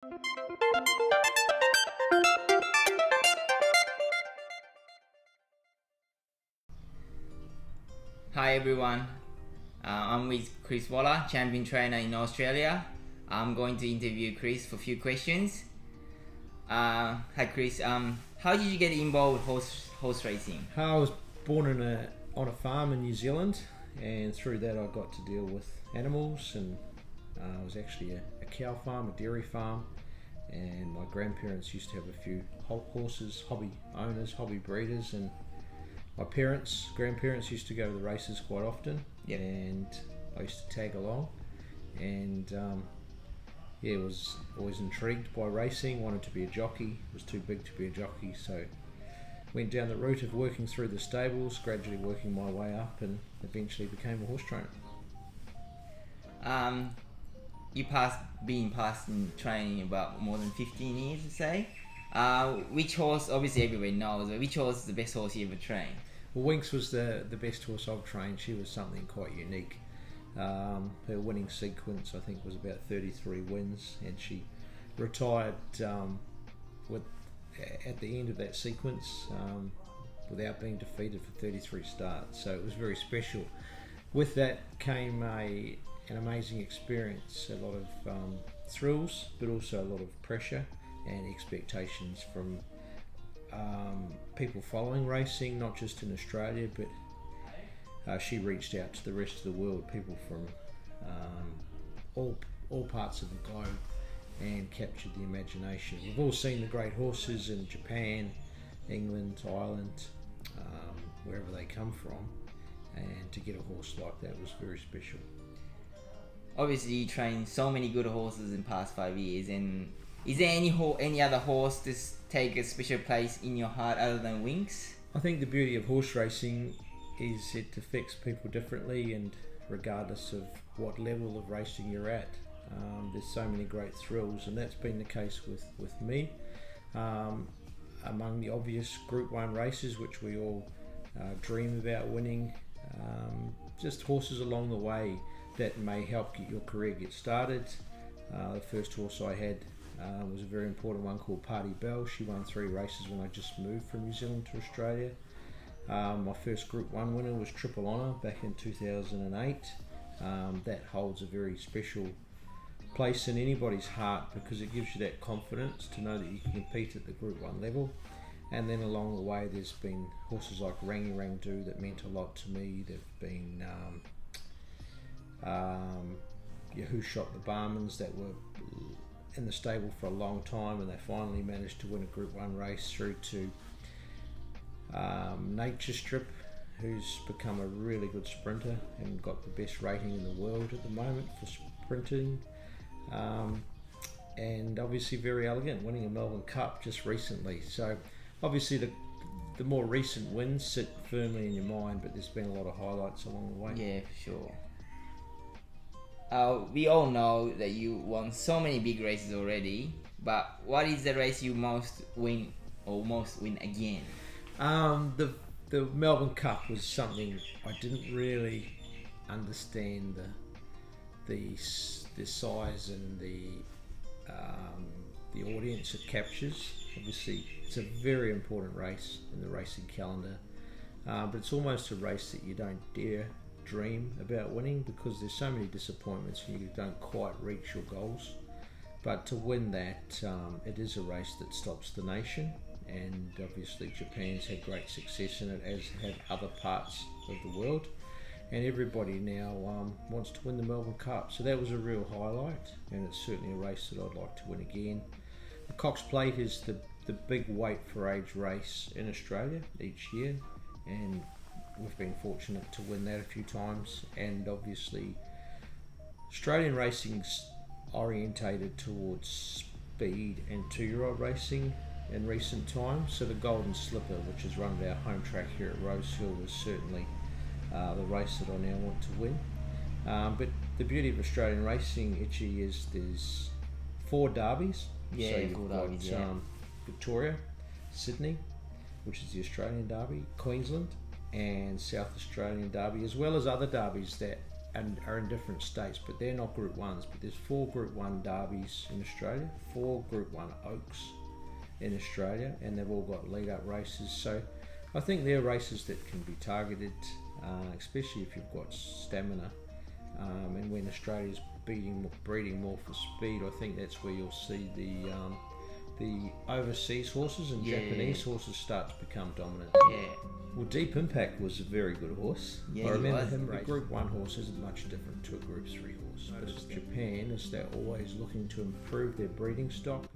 Hi everyone, I'm with Chris WALLER, champion trainer in Australia. I'm going to interview Chris for a few questions. Hi Chris, how did you get involved with horse racing? I was born on a farm in New Zealand, and through that I got to deal with animals, and it was actually a cow farm, a dairy farm, and my grandparents used to have a few horses, hobby owners, hobby breeders, and my grandparents used to go to the races quite often. Yep. And I used to tag along, and was always intrigued by racing, wanted to be a jockey, was too big to be a jockey, so went down the route of working through the stables, gradually working my way up, and eventually became a horse trainer. You been in training about more than 15 years, to say. Which horse, obviously everybody knows, but which horse is the best horse you ever trained? Well, Winx was the best horse I've trained. She was something quite unique. Her winning sequence, I think, was about 33 wins, and she retired at the end of that sequence without being defeated for 33 starts. So it was very special. With that came an amazing experience, a lot of thrills, but also a lot of pressure and expectations from people following racing, not just in Australia, but she reached out to the rest of the world, people from all parts of the globe, and captured the imagination. We've all seen the great horses in Japan, England, Ireland, wherever they come from, and to get a horse like that was very special. Obviously you trained so many good horses in the past 5 years, and is there any other horse to take a special place in your heart other than Winx? I think the beauty of horse racing is it affects people differently, and regardless of what level of racing you're at, there's so many great thrills, and that's been the case with me. Among the obvious Group 1 races, which we all dream about winning, just horses along the way that may help your career get started. The first horse I had was a very important one called Party Bell. She won 3 races when I just moved from New Zealand to Australia. My first Group 1 winner was Triple Honour back in 2008. That holds a very special place in anybody's heart, because it gives you that confidence to know that you can compete at the Group 1 level. And then along the way there's been horses like Rangi Rangdu that meant a lot to me. There've been Who Shot the Barmans that were in the stable for a long time, and they finally managed to win a Group 1 race, through to Nature Strip, who's become a really good sprinter and got the best rating in the world at the moment for sprinting, and obviously Very Elegant winning a Melbourne Cup just recently. So obviously the more recent wins sit firmly in your mind, but there's been a lot of highlights along the way. Yeah, for sure. We all know that you won so many big races already, but what is the race you most win again? The Melbourne Cup was something I didn't really understand the size and the audience it captures. Obviously, it's a very important race in the racing calendar, but it's almost a race that you don't dare dream about winning, because there's so many disappointments and you don't quite reach your goals. But to win that, it is a race that stops the nation, and obviously Japan's had great success in it, as have other parts of the world, and everybody now wants to win the Melbourne Cup. So that was a real highlight, and it's certainly a race that I'd like to win again. The Cox Plate is the big weight for age race in Australia each year, and we've been fortunate to win that a few times. And obviously Australian racing's orientated towards speed and 2-year-old racing in recent times, so the Golden Slipper, which is run at our home track here at Rosehill, was certainly the race that I now want to win. But the beauty of Australian racing, Itchy, is there's 4 derbies. Yeah, so you've 4 got derbies, yeah. Victoria, Sydney, which is the Australian derby, Queensland, and South Australian derby, as well as other derbies that and are in different states, but they're not Group 1s. But there's 4 Group 1 derbies in Australia, 4 Group 1 Oaks in Australia, and they've all got lead-up races. So I think they're races that can be targeted, especially if you've got stamina. And when Australia's breeding more for speed, I think that's where you'll see the overseas horses and Japanese horses start to become dominant. Yeah. Well, Deep Impact was a very good horse. Yeah, I remember he him. was. A Group 1 horse isn't much different to a Group 3 horse. But Japan is they're always looking to improve their breeding stock.